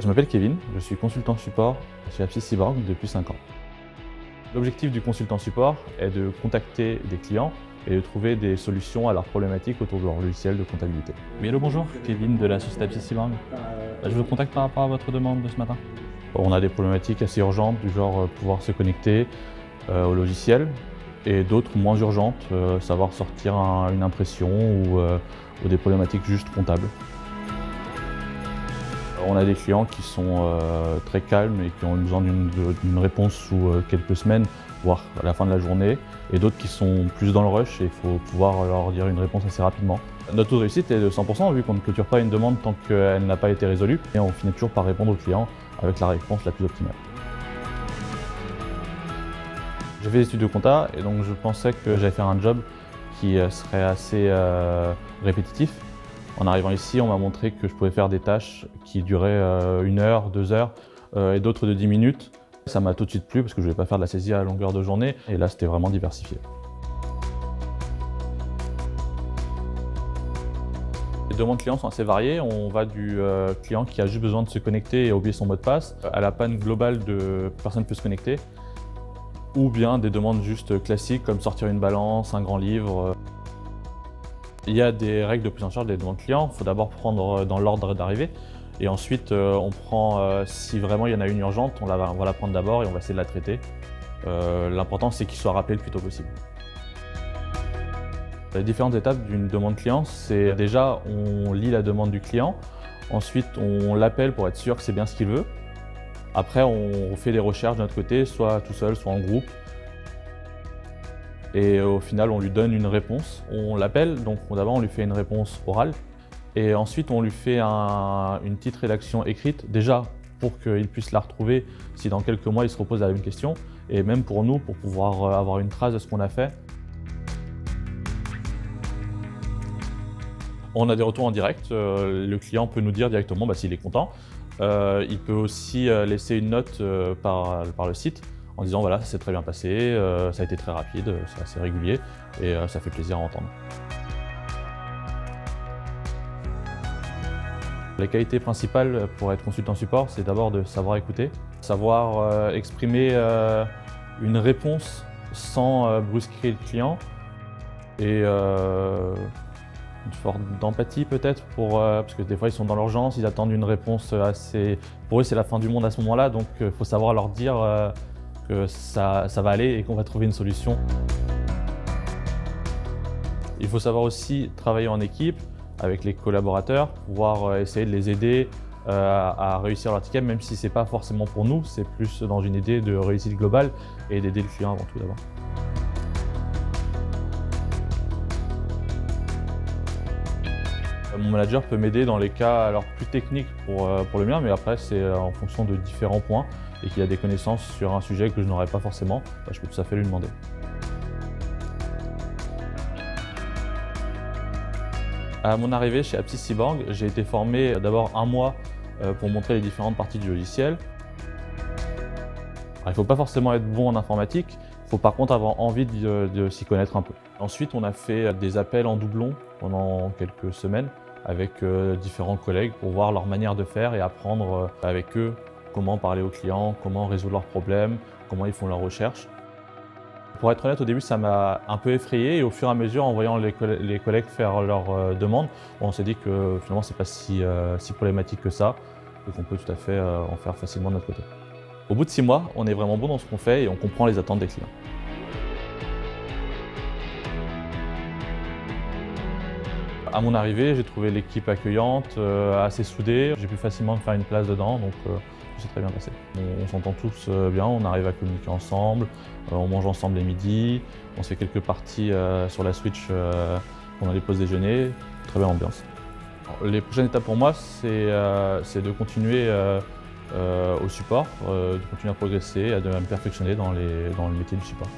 Je m'appelle Kevin, je suis consultant support chez Apsys Cyborg depuis 5 ans. L'objectif du consultant support est de contacter des clients et de trouver des solutions à leurs problématiques autour de leur logiciel de comptabilité. Oui, hello, bonjour, Kevin de la société Apsys Cyborg. Je vous contacte par rapport à votre demande de ce matin. On a des problématiques assez urgentes du genre pouvoir se connecter au logiciel et d'autres moins urgentes, savoir sortir une impression ou des problématiques juste comptables. On a des clients qui sont très calmes et qui ont besoin d'une réponse sous quelques semaines, voire à la fin de la journée, et d'autres qui sont plus dans le rush et il faut pouvoir leur dire une réponse assez rapidement. Notre taux de réussite est de 100% vu qu'on ne clôture pas une demande tant qu'elle n'a pas été résolue et on finit toujours par répondre au client avec la réponse la plus optimale. J'ai fait des études de compta et donc je pensais que j'allais faire un job qui serait assez répétitif. En arrivant ici, on m'a montré que je pouvais faire des tâches qui duraient 1 heure, 2 heures et d'autres de 10 minutes. Ça m'a tout de suite plu parce que je ne voulais pas faire de la saisie à longueur de journée et là c'était vraiment diversifié. Les demandes clients sont assez variées. On va du client qui a juste besoin de se connecter et oublier son mot de passe à la panne globale de personne ne peut se connecter ou bien des demandes juste classiques comme sortir une balance, un grand livre. Il y a des règles de prise en charge des demandes clients. Il faut d'abord prendre dans l'ordre d'arrivée et ensuite on prend, si vraiment il y en a une urgente, on va la prendre d'abord et on va essayer de la traiter. L'important c'est qu'il soit rappelé le plus tôt possible. Les différentes étapes d'une demande client, c'est déjà on lit la demande du client, ensuite on l'appelle pour être sûr que c'est bien ce qu'il veut. Après on fait des recherches de notre côté, soit tout seul, soit en groupe. Et au final, on lui donne une réponse. On l'appelle, donc d'abord on lui fait une réponse orale et ensuite on lui fait une petite rédaction écrite, déjà pour qu'il puisse la retrouver si dans quelques mois il se repose la même question et même pour nous, pour pouvoir avoir une trace de ce qu'on a fait. On a des retours en direct, le client peut nous dire directement s'il est content. Il peut aussi laisser une note par le site en disant voilà, ça s'est très bien passé, ça a été très rapide, c'est assez régulier et ça fait plaisir à entendre. Les qualités principales pour être consultant support, c'est d'abord de savoir écouter, savoir exprimer une réponse sans brusquer le client et une forme d'empathie peut-être parce que des fois ils sont dans l'urgence, ils attendent une réponse assez... Pour eux c'est la fin du monde à ce moment-là, donc il faut savoir leur dire que ça va aller et qu'on va trouver une solution. Il faut savoir aussi travailler en équipe avec les collaborateurs, pouvoir essayer de les aider à réussir leur ticket, même si ce n'est pas forcément pour nous, c'est plus dans une idée de réussite globale et d'aider le client avant tout d'abord. Mon manager peut m'aider dans les cas alors plus techniques pour le mien, mais après c'est en fonction de différents points et qu'il a des connaissances sur un sujet que je n'aurais pas forcément, je peux tout à fait lui demander. À mon arrivée chez Apsys Cyborg, j'ai été formé d'abord 1 mois pour montrer les différentes parties du logiciel. Alors, il ne faut pas forcément être bon en informatique, il faut par contre avoir envie de s'y connaître un peu. Ensuite, on a fait des appels en doublon pendant quelques semaines avec différents collègues pour voir leur manière de faire et apprendre avec eux comment parler aux clients, comment résoudre leurs problèmes, comment ils font leurs recherches. Pour être honnête, au début, ça m'a un peu effrayé et au fur et à mesure, en voyant les collègues faire leurs demandes, on s'est dit que finalement, ce n'est pas si problématique que ça et qu'on peut tout à fait en faire facilement de notre côté. Au bout de 6 mois, on est vraiment bon dans ce qu'on fait et on comprend les attentes des clients. À mon arrivée, j'ai trouvé l'équipe accueillante, assez soudée. J'ai pu facilement me faire une place dedans, donc ça s'est très bien passé. On s'entend tous bien, on arrive à communiquer ensemble, on mange ensemble les midis, on se fait quelques parties sur la Switch pendant les pauses déjeuner, très belle ambiance. Alors, les prochaines étapes pour moi, c'est de continuer au support, de continuer à progresser, à me perfectionner dans le métier du support.